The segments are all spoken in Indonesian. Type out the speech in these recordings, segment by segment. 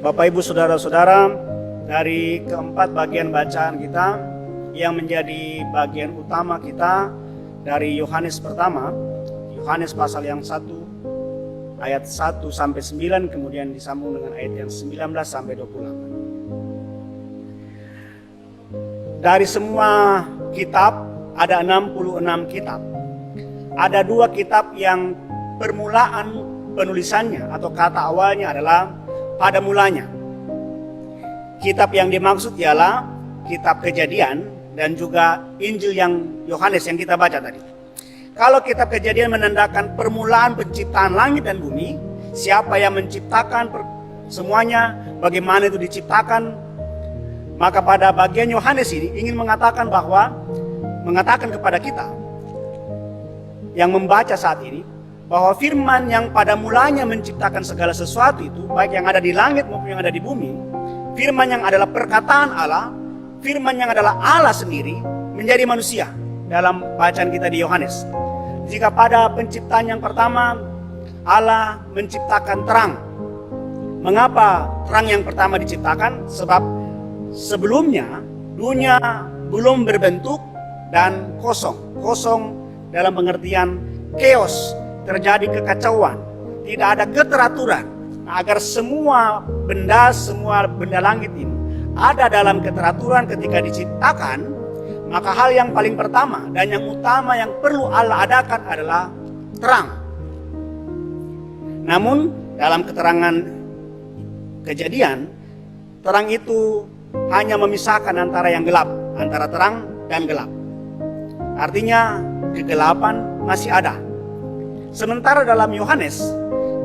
Bapak Ibu Saudara-saudara, dari keempat bagian bacaan kita yang menjadi bagian utama kita dari Yohanes pertama, Yohanes pasal yang 1 ayat 1 sampai 9, kemudian disambung dengan ayat yang 19 sampai 28. Dari semua kitab ada 66 kitab. Ada 2 kitab yang permulaan penulisannya atau kata awalnya adalah pada mulanya. Kitab yang dimaksud ialah kitab Kejadian dan juga Injil yang Yohanes yang kita baca tadi. Kalau kitab Kejadian menandakan permulaan penciptaan langit dan bumi, siapa yang menciptakan semuanya, bagaimana itu diciptakan, maka pada bagian Yohanes ini ingin mengatakan kepada kita yang membaca saat ini, bahwa firman yang pada mulanya menciptakan segala sesuatu itu, baik yang ada di langit maupun yang ada di bumi, firman yang adalah perkataan Allah, firman yang adalah Allah sendiri menjadi manusia dalam bacaan kita di Yohanes. Jika pada penciptaan yang pertama Allah menciptakan terang. Mengapa terang yang pertama diciptakan? Sebab sebelumnya dunia belum berbentuk dan kosong. Kosong dalam pengertian chaos, terjadi kekacauan, tidak ada keteraturan. Nah, agar semua benda langit ini ada dalam keteraturan ketika diciptakan, maka hal yang paling pertama dan yang utama yang perlu Allah adakan adalah terang. Namun dalam keterangan Kejadian, terang itu hanya memisahkan antara yang gelap, antara terang dan gelap. Artinya kegelapan masih ada. Sementara dalam Yohanes,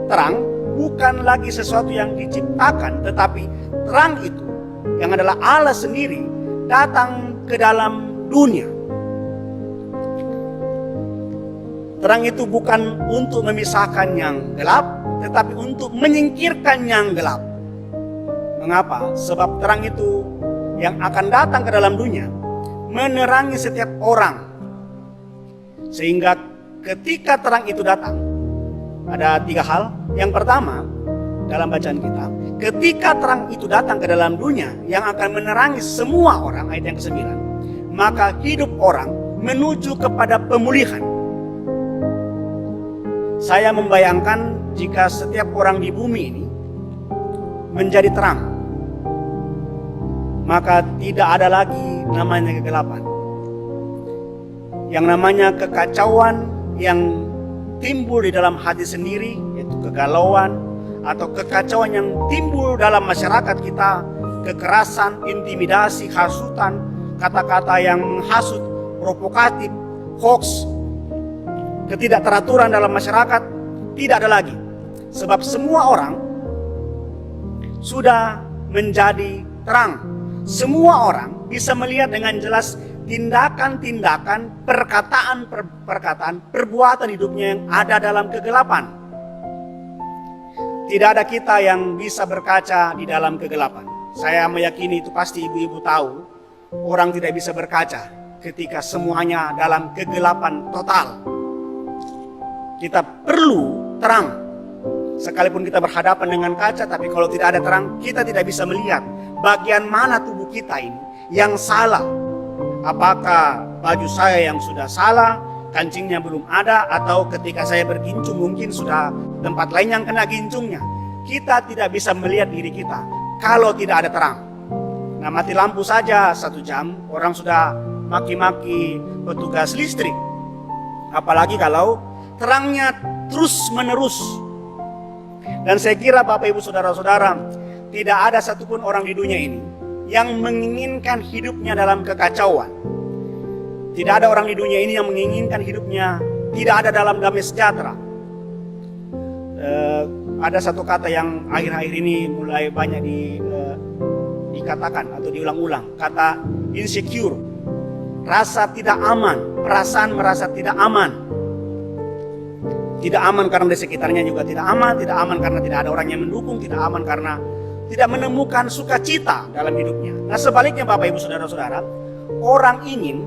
terang bukan lagi sesuatu yang diciptakan, tetapi terang itu yang adalah Allah sendiri datang ke dalam dunia. Terang itu bukan untuk memisahkan yang gelap, tetapi untuk menyingkirkan yang gelap. Mengapa? Sebab terang itu yang akan datang ke dalam dunia menerangi setiap orang. Sehingga ketika terang itu datang, ada 3 hal. Yang pertama, dalam bacaan kita, ketika terang itu datang ke dalam dunia yang akan menerangi semua orang, ayat yang ke-9, maka hidup orang menuju kepada pemulihan. Saya membayangkan jika setiap orang di bumi ini menjadi terang, maka tidak ada lagi namanya kegelapan. Yang namanya kekacauan yang timbul di dalam hati sendiri, yaitu kegalauan atau kekacauan yang timbul dalam masyarakat kita, kekerasan, intimidasi, hasutan, kata-kata yang menghasut, provokatif, hoax, ketidakteraturan dalam masyarakat tidak ada lagi. Sebab semua orang sudah menjadi terang. Semua orang bisa melihat dengan jelas tindakan-tindakan, perkataan-perkataan, perbuatan hidupnya yang ada dalam kegelapan. Tidak ada kita yang bisa berkaca di dalam kegelapan. Saya meyakini itu pasti ibu-ibu tahu, orang tidak bisa berkaca ketika semuanya dalam kegelapan total. Kita perlu terang. Sekalipun kita berhadapan dengan kaca, tapi kalau tidak ada terang, kita tidak bisa melihat bagian mana tubuh kita ini yang salah. Apakah baju saya yang sudah salah, kancingnya belum ada, atau ketika saya bergincung mungkin sudah tempat lain yang kena gincungnya. Kita tidak bisa melihat diri kita kalau tidak ada terang. Nah, mati lampu saja 1 jam, orang sudah maki-maki petugas listrik. Apalagi kalau terangnya terus menerus. Dan saya kira Bapak Ibu Saudara-saudara, tidak ada satupun orang di dunia ini yang menginginkan hidupnya dalam kekacauan. Tidak ada orang di dunia ini yang menginginkan hidupnya tidak ada dalam damai sejahtera. Ada satu kata yang akhir-akhir ini mulai banyak dikatakan atau diulang-ulang, kata insecure, rasa tidak aman, perasaan merasa tidak aman. Tidak aman karena di sekitarnya juga tidak aman karena tidak ada orang yang mendukung, tidak aman karena tidak menemukan sukacita dalam hidupnya. Nah, sebaliknya Bapak Ibu Saudara-saudara,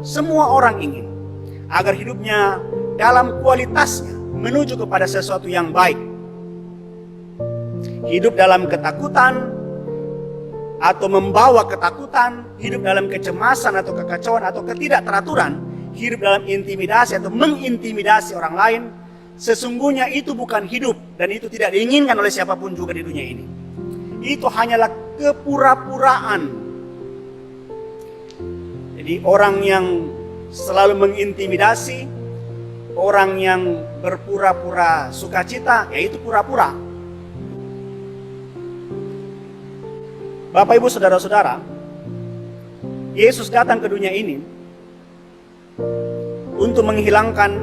semua orang ingin agar hidupnya dalam kualitasnya menuju kepada sesuatu yang baik. Hidup dalam ketakutan, atau membawa ketakutan, hidup dalam kecemasan atau kekacauan atau ketidakteraturan, hidup dalam intimidasi atau mengintimidasi orang lain, sesungguhnya itu bukan hidup dan itu tidak diinginkan oleh siapapun juga di dunia ini. Itu hanyalah kepura-puraan. Jadi orang yang selalu mengintimidasi, orang yang berpura-pura sukacita, yaitu pura-pura. Bapak, Ibu, Saudara-saudara, Yesus datang ke dunia ini untuk menghilangkan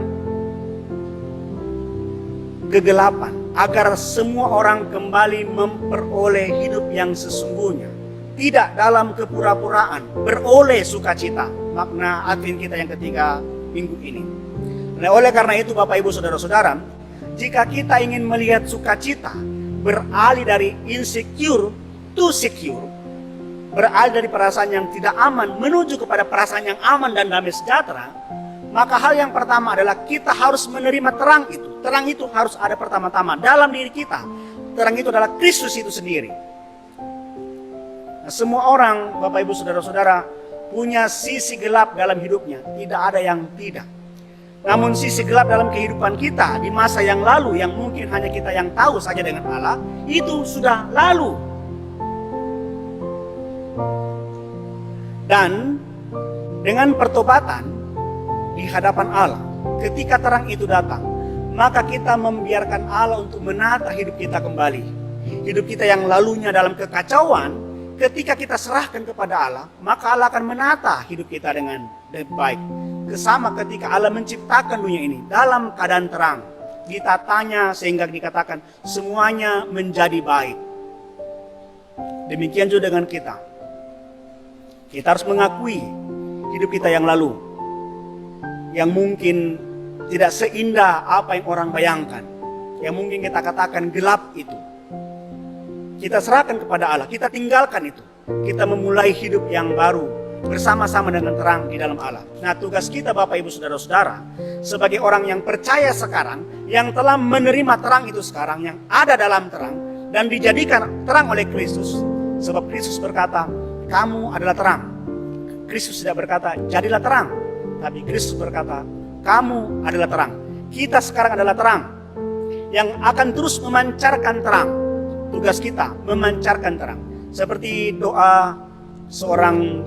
kegelapan, agar semua orang kembali memperoleh hidup yang sesungguhnya, tidak dalam kepura-puraan, beroleh sukacita. Makna Advent kita yang ketiga minggu ini. Nah, oleh karena itu Bapak, Ibu, Saudara-saudara, jika kita ingin melihat sukacita beralih dari insecure to secure, beralih dari perasaan yang tidak aman menuju kepada perasaan yang aman dan damai sejahtera, maka hal yang pertama adalah kita harus menerima terang itu. Terang itu harus ada pertama-tama dalam diri kita. Terang itu adalah Kristus itu sendiri. Nah, semua orang, Bapak, Ibu, Saudara-saudara, punya sisi gelap dalam hidupnya. Tidak ada yang tidak. Namun sisi gelap dalam kehidupan kita di masa yang lalu, yang mungkin hanya kita yang tahu saja dengan Allah, itu sudah lalu. Dan dengan pertobatan di hadapan Allah, ketika terang itu datang, maka kita membiarkan Allah untuk menata hidup kita kembali. Hidup kita yang lalunya dalam kekacauan, ketika kita serahkan kepada Allah, maka Allah akan menata hidup kita dengan baik. Kesama ketika Allah menciptakan dunia ini dalam keadaan terang, ditatanya sehingga dikatakan semuanya menjadi baik. Demikian juga dengan kita. Kita harus mengakui hidup kita yang lalu, yang mungkin tidak seindah apa yang orang bayangkan, yang mungkin kita katakan gelap itu. Kita serahkan kepada Allah, kita tinggalkan itu. Kita memulai hidup yang baru bersama-sama dengan terang di dalam Allah. Nah, tugas kita Bapak, Ibu, Saudara-saudara, sebagai orang yang percaya sekarang, yang telah menerima terang itu sekarang, yang ada dalam terang dan dijadikan terang oleh Kristus. Sebab Kristus berkata, kamu adalah terang. Kristus tidak berkata, jadilah terang. Tapi Kristus berkata, kamu adalah terang. Kita sekarang adalah terang yang akan terus memancarkan terang. Tugas kita memancarkan terang. Seperti doa seorang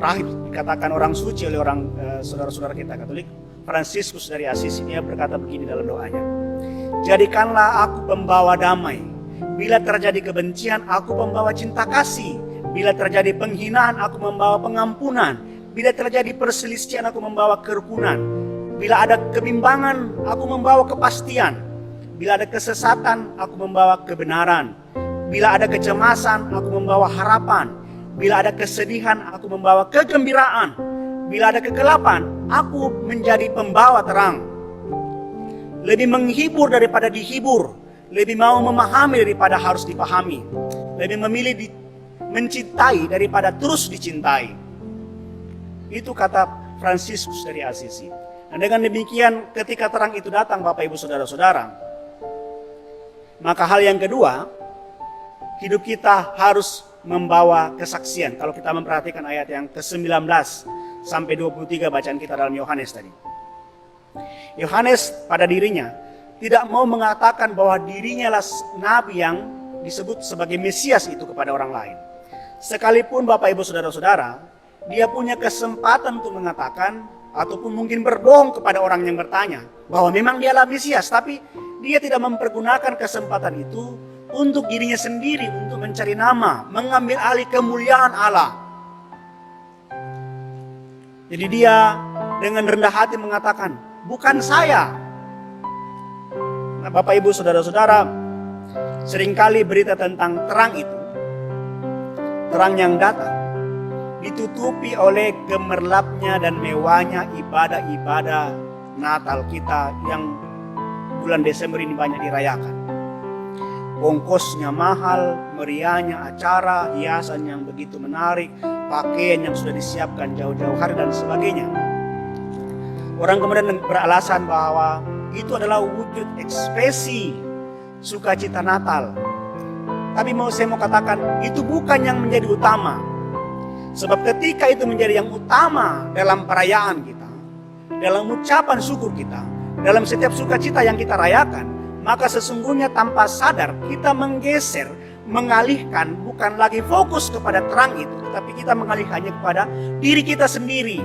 rahib, dikatakan orang suci oleh orang saudara-saudara kita Katolik, Fransiskus dari Assisi. Dia berkata begini dalam doanya, jadikanlah aku pembawa damai. Bila terjadi kebencian, aku membawa cinta kasih. Bila terjadi penghinaan, aku membawa pengampunan. Bila terjadi perselisihan, aku membawa kerukunan. Bila ada kebimbangan, aku membawa kepastian. Bila ada kesesatan, aku membawa kebenaran. Bila ada kecemasan, aku membawa harapan. Bila ada kesedihan, aku membawa kegembiraan. Bila ada kegelapan, aku menjadi pembawa terang. Lebih menghibur daripada dihibur. Lebih mau memahami daripada harus dipahami. Lebih memilih mencintai daripada terus dicintai. Itu kata Fransiskus dari Assisi. Dan dengan demikian ketika terang itu datang Bapak, Ibu, Saudara-saudara, maka hal yang kedua, hidup kita harus membawa kesaksian. Kalau kita memperhatikan ayat yang ke-19 sampai 23 bacaan kita dalam Yohanes tadi. Yohanes pada dirinya tidak mau mengatakan bahwa dirinya lah nabi yang disebut sebagai Mesias itu kepada orang lain. Sekalipun Bapak, Ibu, Saudara-saudara, dia punya kesempatan untuk mengatakan ataupun mungkin berbohong kepada orang yang bertanya bahwa memang dialah Mesias, tapi dia tidak mempergunakan kesempatan itu untuk dirinya sendiri, untuk mencari nama, mengambil alih kemuliaan Allah. Jadi dia dengan rendah hati mengatakan, bukan saya. Nah, Bapak, Ibu, Saudara-saudara, seringkali berita tentang terang itu, terang yang datang, ditutupi oleh gemerlapnya dan mewahnya ibadah-ibadah Natal kita yang bulan Desember ini banyak dirayakan. Ongkosnya mahal, meriahnya acara, hiasan yang begitu menarik, pakaian yang sudah disiapkan jauh-jauh hari dan sebagainya. Orang kemudian beralasan bahwa itu adalah wujud ekspresi sukacita Natal. Tapi saya mau katakan, itu bukan yang menjadi utama. Sebab ketika itu menjadi yang utama dalam perayaan kita, dalam ucapan syukur kita, dalam setiap sukacita yang kita rayakan, maka sesungguhnya tanpa sadar kita menggeser, mengalihkan, bukan lagi fokus kepada terang itu, tetapi kita mengalihkannya kepada diri kita sendiri,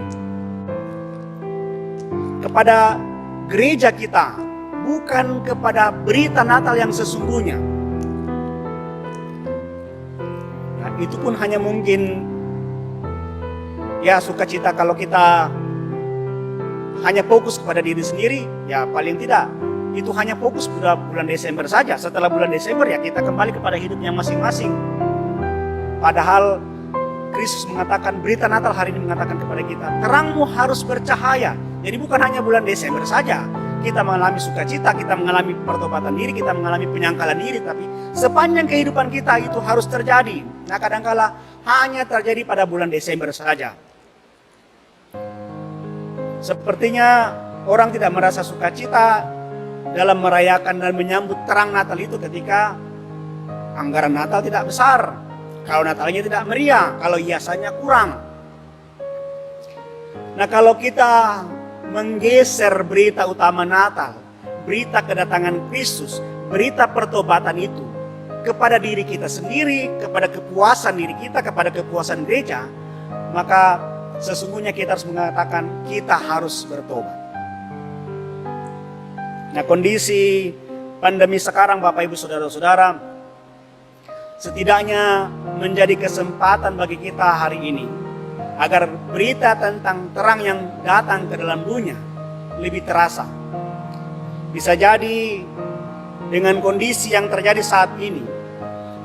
kepada gereja kita, bukan kepada berita Natal yang sesungguhnya. Nah, itu pun hanya mungkin ya sukacita kalau kita hanya fokus kepada diri sendiri, ya paling tidak itu hanya fokus pada bulan Desember saja. Setelah bulan Desember ya kita kembali kepada hidupnya masing-masing. Padahal Kristus mengatakan, berita Natal hari ini mengatakan kepada kita, terangmu harus bercahaya. Jadi bukan hanya bulan Desember saja kita mengalami sukacita, kita mengalami pertobatan diri, kita mengalami penyangkalan diri, tapi sepanjang kehidupan kita itu harus terjadi. Nah, kadangkala hanya terjadi pada bulan Desember saja. Sepertinya orang tidak merasa sukacita dalam merayakan dan menyambut terang Natal itu ketika anggaran Natal tidak besar, kalau Natalnya tidak meriah, kalau hiasannya kurang. Nah, kalau kita menggeser berita utama Natal, berita kedatangan Kristus, berita pertobatan itu kepada diri kita sendiri, kepada kepuasan diri kita, kepada kepuasan gereja, maka sesungguhnya kita harus mengatakan kita harus bertobat. Nah, kondisi pandemi sekarang Bapak Ibu Saudara-saudara setidaknya menjadi kesempatan bagi kita hari ini agar berita tentang terang yang datang ke dalam dunia lebih terasa. Bisa jadi dengan kondisi yang terjadi saat ini,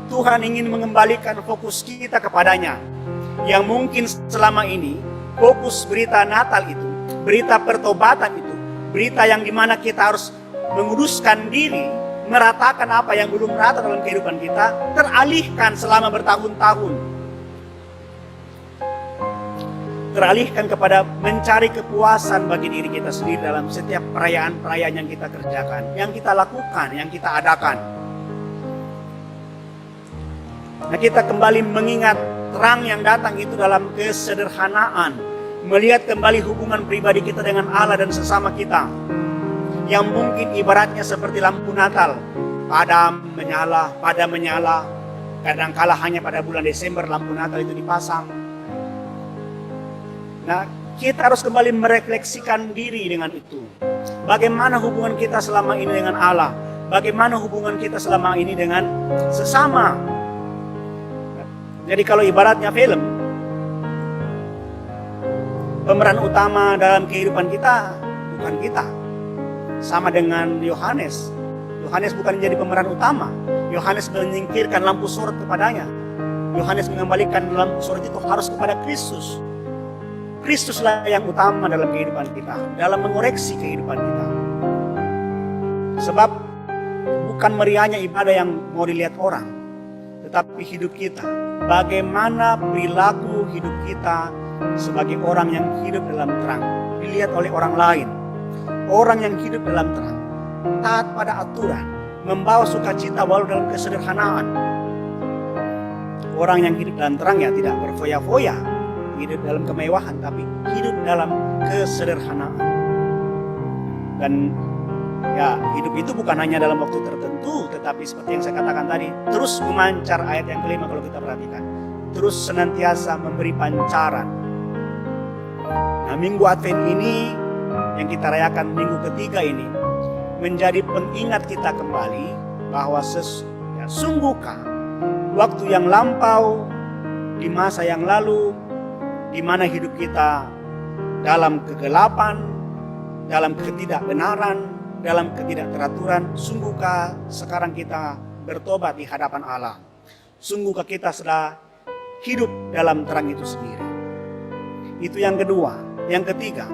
Tuhan ingin mengembalikan fokus kita kepadanya. Yang mungkin selama ini fokus berita Natal itu, berita pertobatan itu, berita yang dimana kita harus menguduskan diri, meratakan apa yang belum merata dalam kehidupan kita, teralihkan selama bertahun-tahun. Teralihkan kepada mencari kepuasan bagi diri kita sendiri dalam setiap perayaan-perayaan yang kita kerjakan, yang kita lakukan, yang kita adakan. Nah, kita kembali mengingat terang yang datang itu dalam kesederhanaan, melihat kembali hubungan pribadi kita dengan Allah dan sesama kita, yang mungkin ibaratnya seperti lampu Natal, padam menyala, padam menyala. Kadangkala hanya pada bulan Desember lampu Natal itu dipasang. Nah, kita harus kembali merefleksikan diri dengan itu. Bagaimana hubungan kita selama ini dengan Allah? Bagaimana hubungan kita selama ini dengan sesama? Jadi kalau ibaratnya film, pemeran utama dalam kehidupan kita bukan kita. Sama dengan Yohanes. Yohanes bukan menjadi pemeran utama. Yohanes menyingkirkan lampu sorot kepadanya. Yohanes mengembalikan lampu sorot itu harus kepada Kristus. Kristuslah yang utama dalam kehidupan kita, dalam mengoreksi kehidupan kita. Sebab bukan meriahnya ibadah yang mau dilihat orang, tetapi hidup kita. Bagaimana perilaku hidup kita sebagai orang yang hidup dalam terang dilihat oleh orang lain. Orang yang hidup dalam terang, taat pada aturan, membawa sukacita walau dalam kesederhanaan. Orang yang hidup dalam terang ya tidak berfoya-foya, hidup dalam kemewahan, tapi hidup dalam kesederhanaan. Dan ya hidup itu bukan hanya dalam waktu tertentu, tetapi seperti yang saya katakan tadi, terus memancar. Ayat yang kelima kalau kita perhatikan, terus senantiasa memberi pancaran. Nah, Minggu Advent ini yang kita rayakan minggu ketiga ini menjadi pengingat kita kembali bahwa sungguhkah waktu yang lampau di masa yang lalu, di mana hidup kita dalam kegelapan, dalam ketidakbenaran, dalam ketidakteraturan, sungguhkah sekarang kita bertobat di hadapan Allah? Sungguhkah kita sudah hidup dalam terang itu sendiri? Itu yang kedua. Yang ketiga,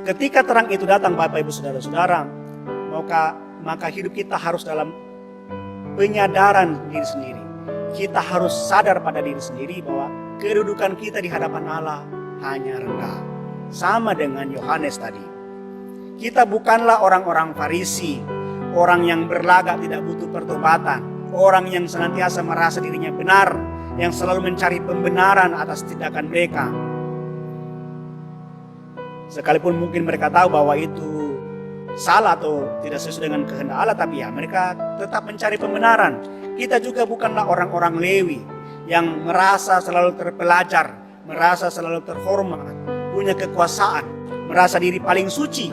ketika terang itu datang Bapak Ibu Saudara-saudara, maka hidup kita harus dalam penyadaran diri sendiri. Kita harus sadar pada diri sendiri bahwa kedudukan kita di hadapan Allah hanya rendah. Sama dengan Yohanes tadi. Kita bukanlah orang-orang Farisi, orang yang berlagak tidak butuh pertobatan, orang yang senantiasa merasa dirinya benar, yang selalu mencari pembenaran atas tindakan mereka. Sekalipun mungkin mereka tahu bahwa itu salah atau tidak sesuai dengan kehendak Allah, tapi ya mereka tetap mencari pembenaran. Kita juga bukanlah orang-orang Lewi yang merasa selalu terpelajar, merasa selalu terhormat, punya kekuasaan, merasa diri paling suci.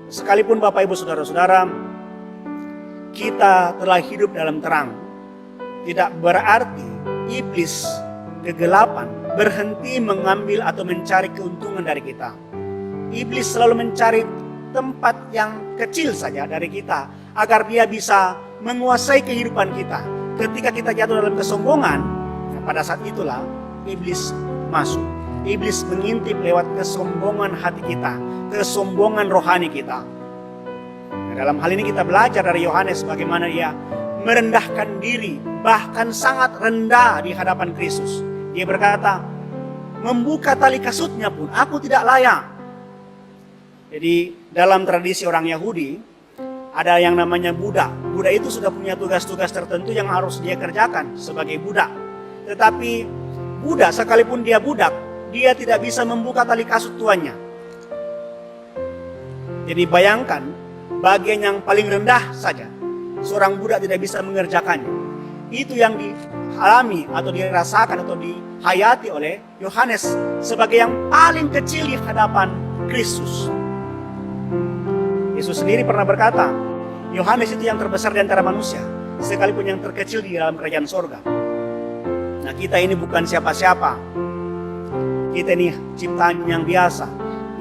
Sekalipun Bapak Ibu Saudara-saudara, kita telah hidup dalam terang, tidak berarti iblis kegelapan berhenti mengambil atau mencari keuntungan dari kita. Iblis selalu mencari tempat yang kecil saja dari kita agar dia bisa menguasai kehidupan kita. Ketika kita jatuh dalam kesombongan, pada saat itulah iblis masuk. Iblis mengintip lewat kesombongan hati kita, kesombongan rohani kita. Nah, dalam hal ini kita belajar dari Yohanes bagaimana dia merendahkan diri, bahkan sangat rendah di hadapan Kristus. Dia berkata, membuka tali kasutnya pun aku tidak layak. Jadi dalam tradisi orang Yahudi, ada yang namanya budak. Budak itu sudah punya tugas-tugas tertentu yang harus dia kerjakan sebagai budak. Tetapi budak, sekalipun dia budak, dia tidak bisa membuka tali kasut tuannya. Jadi bayangkan, bagian yang paling rendah saja seorang budak tidak bisa mengerjakannya. Itu yang dialami atau dirasakan atau dihayati oleh Yohanes sebagai yang paling kecil di hadapan Kristus. Yesus sendiri pernah berkata, Yohanes itu yang terbesar di antara manusia, sekalipun yang terkecil di dalam kerajaan sorga. Nah, kita ini bukan siapa-siapa. Kita ini ciptaan yang biasa,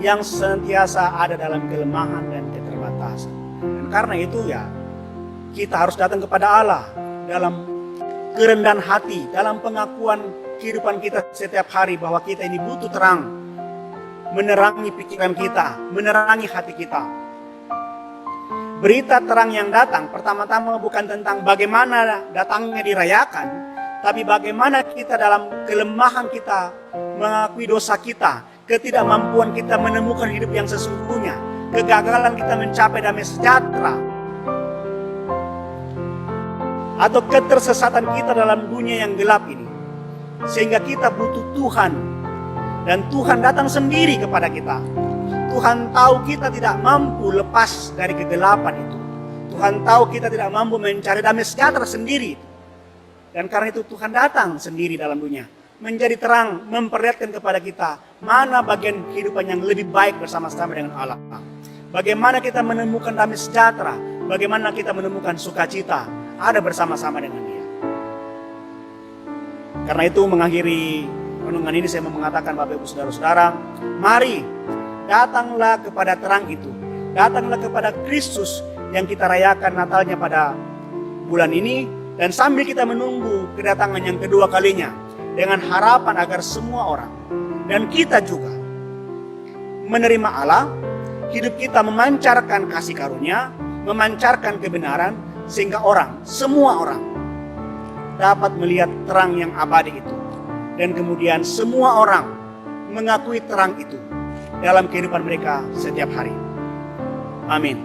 yang senantiasa ada dalam kelemahan dan keterbatasan. Dan karena itu ya, kita harus datang kepada Allah dalam kerendahan hati, dalam pengakuan kehidupan kita setiap hari bahwa kita ini butuh terang, menerangi pikiran kita, menerangi hati kita. Berita terang yang datang pertama-tama bukan tentang bagaimana datangnya dirayakan, tapi bagaimana kita dalam kelemahan kita mengakui dosa kita, ketidakmampuan kita menemukan hidup yang sesungguhnya, kegagalan kita mencapai damai sejahtera, atau ketersesatan kita dalam dunia yang gelap ini. Sehingga kita butuh Tuhan, dan Tuhan datang sendiri kepada kita. Tuhan tahu kita tidak mampu lepas dari kegelapan itu. Tuhan tahu kita tidak mampu mencari damai sejahtera sendiri. Dan karena itu Tuhan datang sendiri dalam dunia, menjadi terang, memperlihatkan kepada kita mana bagian kehidupan yang lebih baik bersama-sama dengan Allah. Bagaimana kita menemukan damai sejahtera, bagaimana kita menemukan sukacita ada bersama-sama dengan Dia. Karena itu mengakhiri renungan ini saya mau mengatakan, Bapak Ibu Saudara-saudara, mari datanglah kepada terang itu. Datanglah kepada Kristus yang kita rayakan Natalnya pada bulan ini. Dan sambil kita menunggu kedatangan yang kedua kalinya, dengan harapan agar semua orang dan kita juga menerima Allah, hidup kita memancarkan kasih karunia, memancarkan kebenaran, sehingga orang, semua orang dapat melihat terang yang abadi itu. Dan kemudian semua orang mengakui terang itu dalam kehidupan mereka setiap hari. Amin.